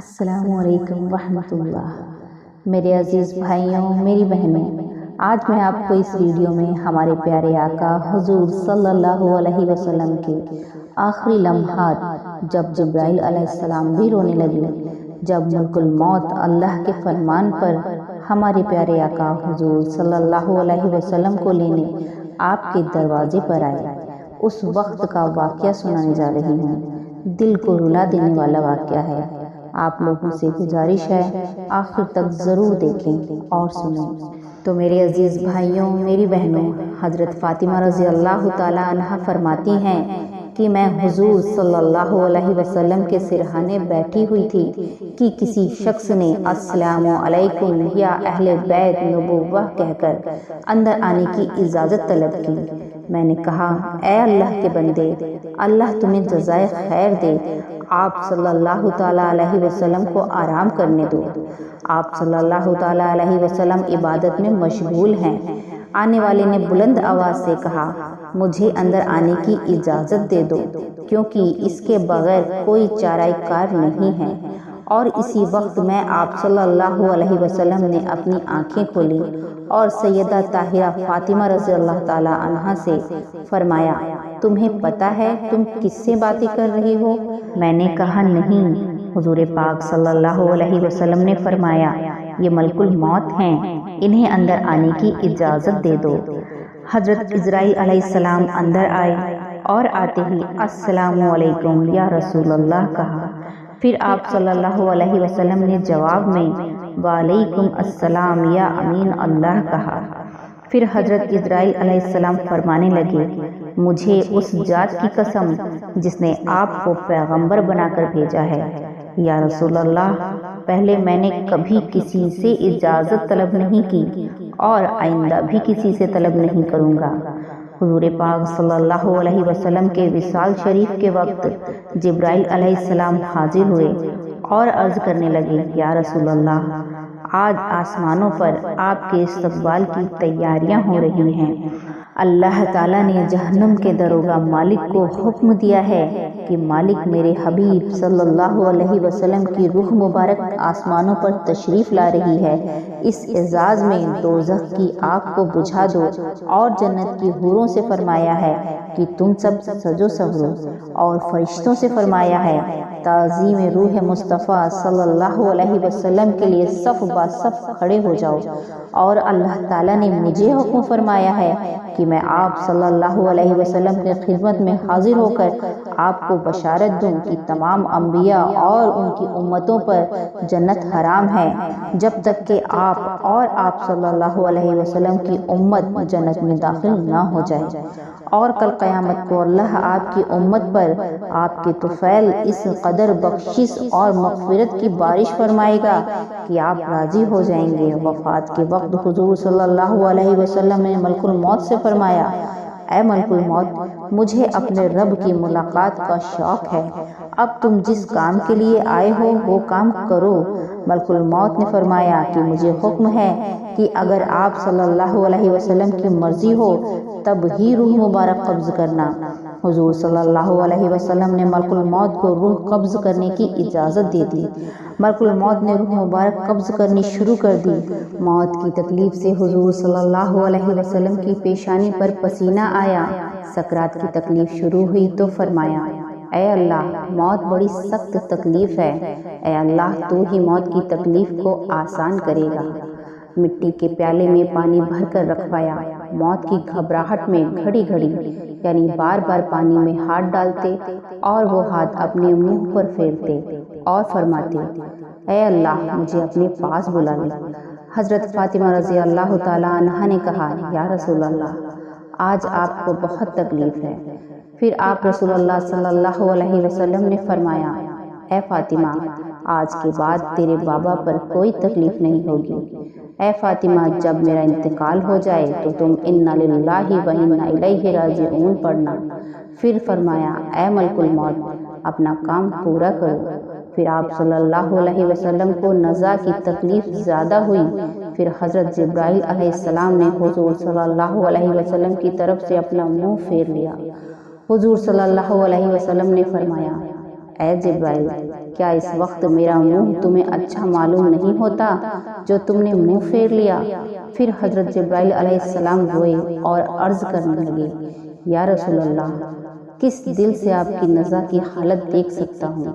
السلام علیکم ورحمۃ اللہ۔ میرے عزیز بھائیوں، میری بہنوں، آج میں آپ کو اس ویڈیو میں ہمارے پیارے آقا حضور صلی اللہ علیہ وسلم کے آخری لمحات، جب جبرائیل علیہ السلام بھی رونے لگے، جب ملک الموت اللہ کے فرمان پر ہمارے پیارے آقا حضور صلی اللہ علیہ وسلم کو لینے آپ کے دروازے پر آئے، اس وقت کا واقعہ سنانے جا رہی ہوں۔ دل کو رلا دینے والا واقعہ ہے۔ آپ لوگوں سے گزارش ہے آخر تک ضرور دیکھیں اور سنیں۔ تو میرے عزیز بھائیوں، میری بہنوں، حضرت فاطمہ رضی اللہ تعالی عنہا فرماتی ہیں کہ میں حضور صلی اللہ علیہ وسلم کے سرہانے بیٹھی ہوئی تھی کہ کسی شخص نے السلام علیکم یا اہل بیت نبوہ کہہ کر اندر آنے کی اجازت طلب کی۔ میں نے کہا، اے اللہ کے بندے، اللہ تمہیں جزائے خیر دے، آپ صلی اللہ تعالیٰ علیہ وسلم کو آرام کرنے دو۔ آپ صلی اللہ تعالیٰ علیہ وسلم عبادت میں مشغول ہیں۔ آنے والے نے بلند آواز سے کہا، مجھے اندر آنے کی اجازت دے دو، کیونکہ اس کے بغیر کوئی چارہ کار نہیں ہے۔ اور اسی وقت میں آپ صلی اللہ علیہ وسلم نے اپنی آنکھیں کھولیں اور سیدہ طاہرہ فاطمہ رضی اللہ تعالیٰ عنہا سے فرمایا، تمہیں پتہ ہے تم کس سے باتیں کر رہی ہو؟ میں نے کہا، نہیں۔ حضور پاک صلی اللہ علیہ وسلم نے فرمایا، یہ ملک الموت ہیں، انہیں اندر آنے کی اجازت دے دو۔ حضرت عزرائیل علیہ السلام اندر آئے اور آتے ہی السلام علیکم یا رسول اللہ کہا۔ پھر آپ صلی اللہ علیہ وسلم نے جواب میں وعلیکم السلام یا امین اللہ کہا۔ پھر حضرت عزرائیل علیہ السلام فرمانے لگے، مجھے اس ذات کی قسم جس نے آپ کو پیغمبر بنا کر بھیجا ہے، یا رسول اللہ، پہلے میں نے کبھی کسی سے اجازت طلب نہیں کی اور آئندہ بھی کسی سے طلب نہیں کروں گا۔ حضور پاک صلی اللہ علیہ وسلم کے وصال شریف کے وقت جبرائیل علیہ السلام حاضر ہوئے اور عرض کرنے لگے، یا رسول اللہ، آج آسمانوں پر آپ کے استقبال کی تیاریاں ہو رہی ہیں۔ اللہ تعالیٰ نے جہنم کے داروغہ مالک کو حکم دیا ہے کہ مالک میرے حبیب صلی اللہ علیہ وسلم کی روح مبارک آسمانوں پر تشریف لا رہی ہے۔ اس اعزاز میں دوزخ کی آگ کو بجھا دو اور جنت کی حوروں سے فرمایا ہے کہ تم سب سجو سورو، اور فرشتوں سے فرمایا ہے تعظیم روح مصطفیٰ صلی اللہ علیہ وسلم کے لیے صف با صف کھڑے ہو جاؤ۔ اور اللہ تعالیٰ نے مجھے حکم فرمایا ہے کہ میں آپ صلی اللہ علیہ وسلم کی خدمت میں حاضر ہو کر آپ کو بشارت دوں کہ تمام انبیاء اور ان کی امتوں پر جنت حرام ہے، جب تک کہ آپ اور آپ صلی اللہ علیہ وسلم کی امت جنت میں داخل نہ ہو جائے۔ اور کل قیامت کو اللہ آپ کی امت پر آپ کے طفیل اس قدر بخشش اور مغفرت کی بارش فرمائے گا کہ آپ راضی ہو جائیں گے۔ وفات کے وقت حضور صلی اللہ علیہ وسلم نے ملک الموت سے فرمایا، اے ملک الموت، مجھے اپنے رب کی ملاقات کا شوق ہے، اب تم جس کام کے لیے آئے ہو وہ کام کرو۔ ملک الموت نے فرمایا کہ مجھے حکم ہے کہ اگر آپ صلی اللہ علیہ وسلم کی مرضی ہو تب ہی روح مبارک قبض کرنا۔ حضور صلی اللہ علیہ وسلم نے ملک الموت کو روح قبض کرنے کی اجازت دے دی۔ ملک الموت نے روح مبارک قبض کرنی شروع کر دی۔ موت کی تکلیف سے حضور صلی اللہ علیہ وسلم کی پیشانی پر پسینہ آیا۔ سکرات کی تکلیف شروع ہوئی تو فرمایا، اے اللہ، موت بڑی سخت تکلیف ہے، اے اللہ تو ہی موت کی تکلیف کو آسان کرے گا۔ مٹی کے پیالے میں پانی بھر کر رکھوایا۔ موت کی گھبراہٹ میں گھڑی گھڑی یعنی بار بار پانی میں ہاتھ ڈالتے اور وہ ہاتھ اپنے منہ پر پھیرتے اور فرماتے، اے اللہ، مجھے اپنے پاس بلا لے۔ حضرت فاطمہ رضی اللہ تعالیٰ عنہا نے کہا، یا رسول اللہ، آج آپ کو بہت تکلیف ہے۔ پھر آپ رسول اللہ صلی اللہ علیہ وسلم نے فرمایا، اے فاطمہ، آج کے بعد تیرے بابا پر کوئی تکلیف نہیں ہوگی۔ اے فاطمہ، جب میرا انتقال ہو جائے تو تم انا للہ و انا الیہ راجعون پڑھنا۔ پھر فرمایا، اے ملک الموت، اپنا کام پورا کرو۔ پھر آپ صلی اللہ علیہ وسلم کو نزا کی تکلیف زیادہ ہوئی۔ پھر حضرت جبرائیل علیہ السلام نے حضور صلی اللہ علیہ وسلم کی طرف سے اپنا منہ پھیر لیا۔ حضور صلی اللہ علیہ وسلم نے فرمایا، اے جبرائیل، کیا اس وقت میرا منہ تمہیں اچھا معلوم نہیں ہوتا جو تم نے منہ پھیر لیا؟ پھر حضرت جبرائیل علیہ السلام روئے اور عرض کرنے لگے، یا رسول اللہ، کس دل سے آپ کی نزا کی حالت دیکھ سکتا ہوں؟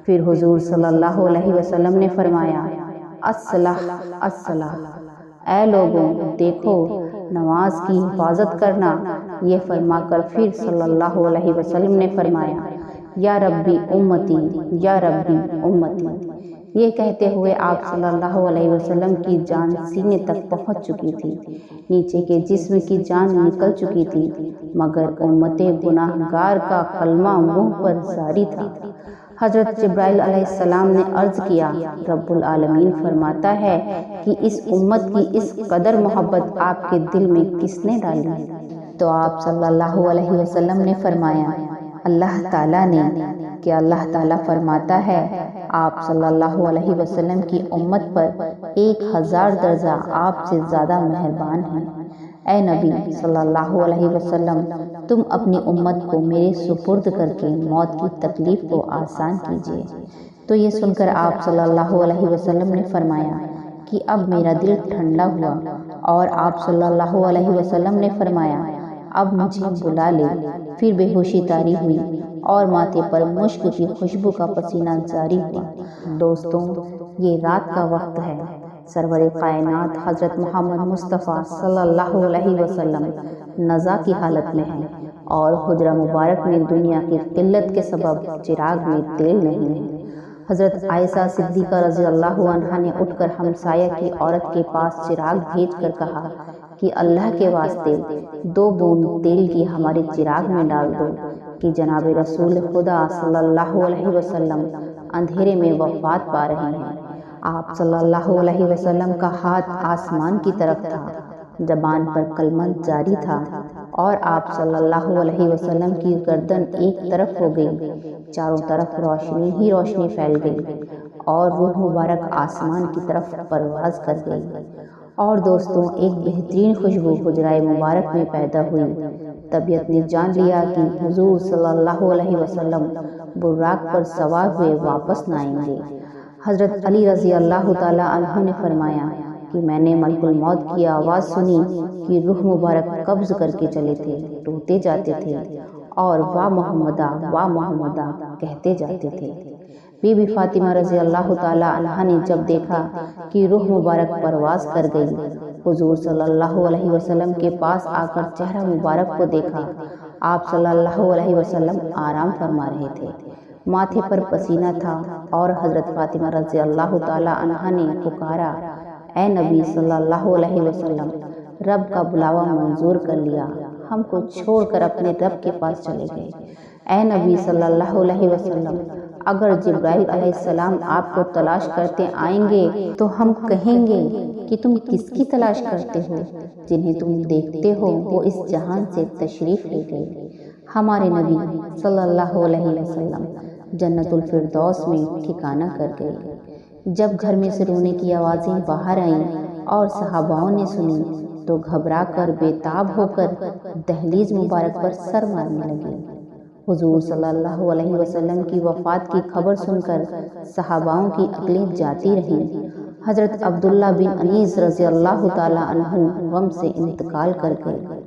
پھر حضور صلی اللہ علیہ وسلم نے فرمایا، الصلاۃ الصلاۃ، اے لوگوں دیکھو نماز کی حفاظت کرنا۔ یہ فرما کر پھر صلی اللہ علیہ وسلم نے فرمایا، یا ربی امتی، یا ربی امتی۔ یہ کہتے ہوئے آپ صلی اللہ علیہ وسلم کی جان سینے تک پہنچ چکی تھی، نیچے کے جسم کی جان نکل چکی تھی، مگر امت گناہ گار کا کلمہ منہ پر جاری تھا۔ حضرت جبرائیل علیہ السلام نے عرض کیا، رب العالمین فرماتا ہے کہ اس امت کی اس قدر محبت آپ کے دل میں کس نے ڈالی؟ تو آپ صلی اللہ علیہ وسلم نے فرمایا، اللہ تعالیٰ نے، کہ اللہ تعالیٰ فرماتا ہے آپ صلی اللہ علیہ وسلم کی امت پر 1000 درجہ آپ سے زیادہ مہربان ہیں۔ اے نبی صلی اللہ علیہ وسلم، تم اپنی امت کو میرے سپرد کر کے موت کی تکلیف کو آسان کیجیے۔ تو یہ سن کر آپ صلی اللہ علیہ وسلم نے فرمایا کہ اب میرا دل ٹھنڈا ہوا، اور آپ صلی اللہ علیہ وسلم نے فرمایا، اب مجھے بلا لے۔ پھر بے ہوشی طاری ہوئی اور ماتھے پر مشک کی خوشبو کا پسینہ جاری ہوا۔ دوستوں، یہ رات کا وقت ہے، سرور کائنات حضرت محمد مصطفیٰ صلی اللہ علیہ وسلم نزا کی حالت میں ہیں، اور حجرہ مبارک میں دنیا کی قلت کے سبب چراغ میں تیل نہیں ہے۔ حضرت عائشہ صدیقہ رضی اللہ عنہا نے اٹھ کر ہمسایہ کی عورت کے پاس چراغ بھیج کر کہا کہ اللہ کے واسطے 2 بوند تیل کی ہمارے چراغ میں ڈال دو، کہ جناب رسول خدا صلی اللہ علیہ وسلم اندھیرے میں وفات پا رہے ہیں۔ آپ صلی اللہ علیہ وسلم کا ہاتھ آسمان کی طرف تھا، زبان پر کلمہ جاری تھا، اور آپ صلی اللہ علیہ وسلم کی گردن ایک طرف ہو گئی، چاروں طرف روشنی ہی روشنی پھیل گئی، اور روح مبارک آسمان کی طرف پرواز کر گئی۔ اور دوستوں، ایک بہترین خوشبو حجرہ مبارک میں پیدا ہوئی۔ طبیعت نے جان لیا کہ حضور صلی اللہ علیہ وسلم براق پر سوار ہوئے واپس نہ آئیں گے۔ حضرت علی رضی اللہ تعالیٰ عنہ نے فرمایا کہ میں نے ملک الموت کی آواز سنی کہ روح مبارک قبض کر کے چلے تھے، روتے جاتے تھے، اور وا محمدہ وا محمدہ کہتے جاتے تھے۔ بی بی فاطمہ رضی اللہ تعالیٰ عنہا نے جب دیکھا کہ روح مبارک پرواز کر گئی، حضور صلی اللہ علیہ وسلم کے پاس آ کر چہرہ مبارک کو دیکھا۔ آپ صلی اللہ علیہ وسلم آرام فرما رہے تھے، ماتھے پر پسینہ تھا، اور حضرت فاطمہ رضی اللہ تعالیٰ عنہا نے پکارا، اے نبی صلی اللہ علیہ وسلم، رب کا بلاوا منظور کر لیا، ہم کو چھوڑ کر اپنے رب کے پاس چلے گئے۔ اے نبی صلی اللہ علیہ وسلم، اگر جبرائیل علیہ السلام آپ کو تلاش کرتے آئیں گے تو ہم کہیں گے کہ تم کس کی تلاش کرتے ہو؟ جنہیں تم دیکھتے ہو وہ اس جہان سے تشریف لے گئے۔ ہمارے نبی صلی اللہ علیہ وسلم جنت الفردوس میں ٹھکانہ کر گئے۔ جب گھر میں سے رونے کی آوازیں باہر آئیں اور صحاباؤں نے سنی تو گھبرا کر بے تاب ہو کر دہلیز مبارک پر سر مارنے لگے۔ حضور صلی اللہ علیہ وسلم کی وفات کی خبر سن کر صحاباؤں کی عقلیں جاتی رہیں۔ حضرت عبداللہ بن انیس رضی اللہ تعالیٰ عنہ غم سے انتقال کر گئے۔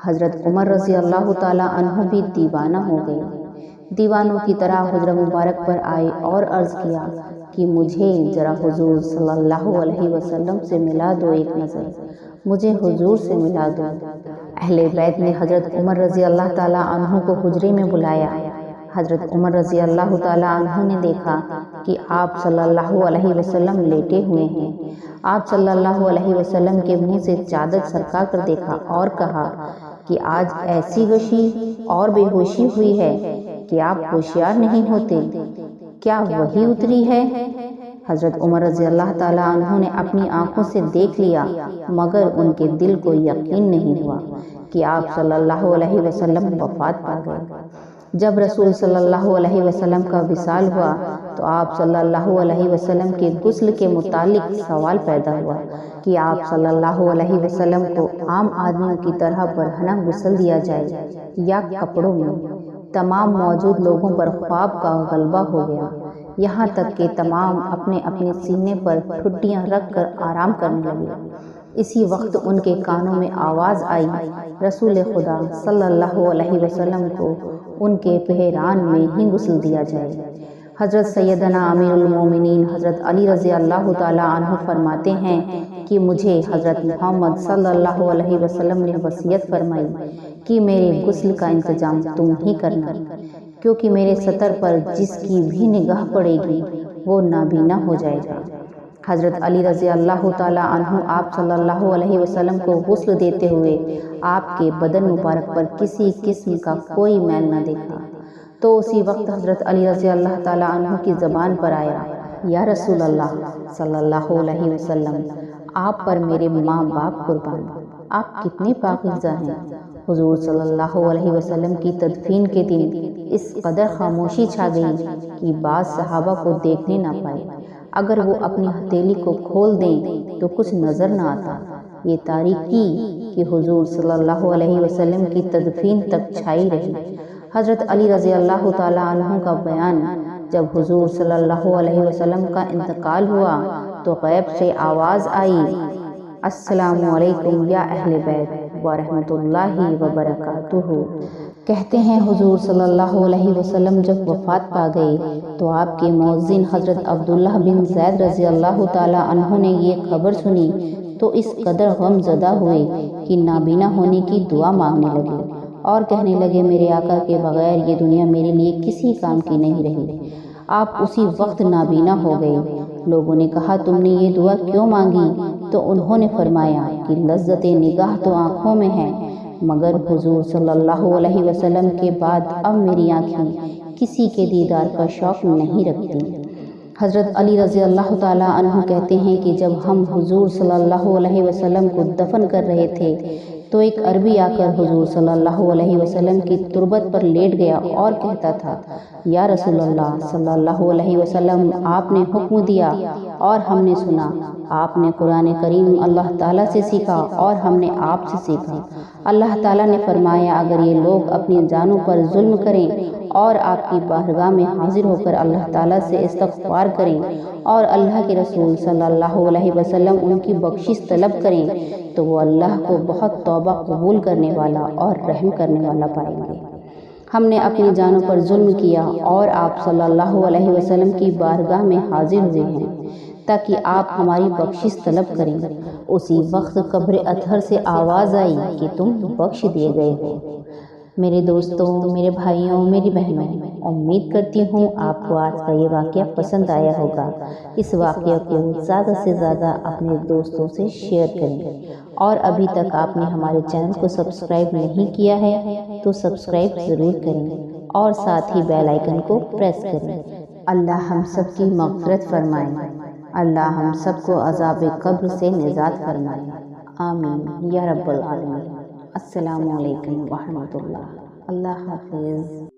حضرت عمر رضی اللہ تعالیٰ عنہ بھی دیوانہ ہو گئے۔ دیوانوں کی طرح حجرہ مبارک پر آئے اور عرض کیا کہ مجھے ذرا حضور صلی اللہ علیہ وسلم سے ملا دو، ایک نظر مجھے حضور سے ملا دو۔ اہل بیت نے حضرت عمر رضی اللہ تعالیٰ عنہ کو حجرے میں بلایا۔ حضرت عمر رضی اللہ تعالیٰ عنہ نے دیکھا کہ آپ صلی اللہ علیہ وسلم لیٹے ہوئے ہیں۔ آپ صلی اللہ علیہ وسلم کے منہ سے چادر سرکا کر دیکھا اور کہا کہ آج ایسی غشی اور بے ہوشی ہوئی ہے کہ آپ ہوشیار نہیں ہوتے، کیا وحی اتری ہے؟ حضرت عمر رضی اللہ تعالیٰ عنہ نے اپنی آنکھوں سے دیکھ لیا، مگر ان کے دل کو یقین نہیں ہوا کہ آپ صلی اللہ علیہ وسلم وفات پا گئے۔ جب رسول صلی اللہ علیہ وسلم کا وصال ہوا تو آپ صلی اللہ علیہ وسلم کے غسل کے متعلق سوال پیدا ہوا کہ آپ صلی اللہ علیہ وسلم کو عام آدمیوں کی طرح برہنہ غسل دیا جائے یا کپڑوں میں۔ تمام موجود لوگوں پر خواب کا غلبہ ہو گیا، یہاں تک کہ تمام اپنے اپنے سینے پر ٹھڈیاں رکھ کر آرام کرنے لگے۔ اسی وقت ان کے کانوں میں آواز آئی، رسول خدا صلی اللہ علیہ وسلم کو ان کے بحران میں ہی غسل دیا جائے۔ حضرت سیدنا امیر المومنین حضرت علی رضی اللہ تعالیٰ عنہ فرماتے ہیں کہ مجھے حضرت محمد صلی اللہ علیہ وسلم نے وصیت فرمائی کہ میرے غسل کا انتظام تم ہی کرنا، کیونکہ میرے سطر پر جس کی بھی نگاہ پڑے گی وہ نابینا ہو جائے گا۔ حضرت علی رضی اللہ تعالیٰ عنہ آپ صلی اللہ علیہ وسلم کو غسل دیتے ہوئے آپ کے بدن مبارک پر کسی قسم کا کوئی میل نہ دیکھا، تو اسی وقت حضرت علی رضی اللہ تعالیٰ عنہ کی زبان پر آیا، یا رسول اللہ صلی اللہ علیہ وسلم، آپ پر میرے ماں باپ قربان، آپ کتنے پاکیزہ ہیں۔ حضور صلی اللہ علیہ وسلم کی تدفین کے دن اس قدر خاموشی چھا گئی کہ بعض صحابہ کو دیکھنے نہ پائے، اگر وہ اپنی ہتھیلی کو کھول دیں تو کچھ نظر نہ آتا۔ یہ تاریکی کہ حضور صلی اللہ علیہ وسلم کی تدفین تک چھائی رہی۔ حضرت علی رضی اللہ تعالیٰ عنہ کا بیان، جب حضور صلی اللہ علیہ وسلم کا انتقال ہوا تو غیب سے آواز آئی، السلام علیکم یا اہل بیت ورحمۃ اللہ وبرکاتہ۔ کہتے ہیں حضور صلی اللہ علیہ وسلم جب وفات پا گئے تو آپ کے مؤذن حضرت عبداللہ بن زید رضی اللہ تعالیٰ عنہ نے یہ خبر سنی تو اس قدر غم زدہ ہوئے کہ نابینا ہونے کی دعا مانگنے لگے اور کہنے لگے، میرے آقا کے بغیر یہ دنیا میرے لیے کسی کام کی نہیں رہی۔ آپ اسی وقت نابینا ہو گئے۔ لوگوں نے کہا، تم نے یہ دعا کیوں مانگی؟ تو انہوں نے فرمایا کہ لذت نگاہ تو آنکھوں میں ہے، مگر حضور صلی اللہ علیہ وسلم کے بعد اب میری آنکھیں کسی کے دیدار کا شوق نہیں رکھتی۔ حضرت علی رضی اللہ تعالیٰ عنہ کہتے ہیں کہ جب ہم حضور صلی اللہ علیہ وسلم کو دفن کر رہے تھے تو ایک عربی آ کر حضور صلی اللہ علیہ وسلم کی تربت پر لیٹ گیا اور کہتا تھا، یا رسول اللہ صلی اللہ علیہ وسلم، آپ نے حکم دیا اور ہم نے سنا، آپ نے قرآن کریم اللہ تعالیٰ سے سیکھا اور ہم نے آپ سے سیکھا۔ اللہ تعالیٰ نے فرمایا، اگر یہ لوگ اپنی جانوں پر ظلم کریں اور آپ کی بارگاہ میں حاضر ہو کر اللہ تعالیٰ سے استغفار کریں اور اللہ کے رسول صلی اللہ علیہ وسلم ان کی بخشش طلب کریں تو وہ اللہ کو بہت توبہ قبول کرنے والا اور رحم کرنے والا پائیں گے۔ ہم نے اپنی جانوں پر ظلم کیا اور آپ صلی اللہ علیہ وسلم کی بارگاہ میں حاضر ہوئے ہیں تاکہ آپ ہماری بخشش طلب کریں۔ اسی وقت قبر اطہر سے آواز آئی کہ تم بخش دیے گئے ہو۔ میرے دوستوں، میرے بھائیوں، میری بہنوں، امید کرتی ہوں آپ کو آج کا یہ واقعہ پسند آیا ہوگا۔ اس واقعہ کو زیادہ سے زیادہ اپنے دوستوں سے شیئر کریں، اور ابھی تک آپ نے ہمارے چینل کو سبسکرائب نہیں کیا ہے تو سبسکرائب ضرور کریں اور ساتھ ہی بیل آئیکن کو پریس کریں۔ اللہ ہم سب کی مغفرت فرمائے، اللہ ہم سب کو عذاب قبر سے نجات فرمائے، آمین یا رب العالمین۔ السلام علیکم ورحمۃ اللہ۔ اللہ حافظ۔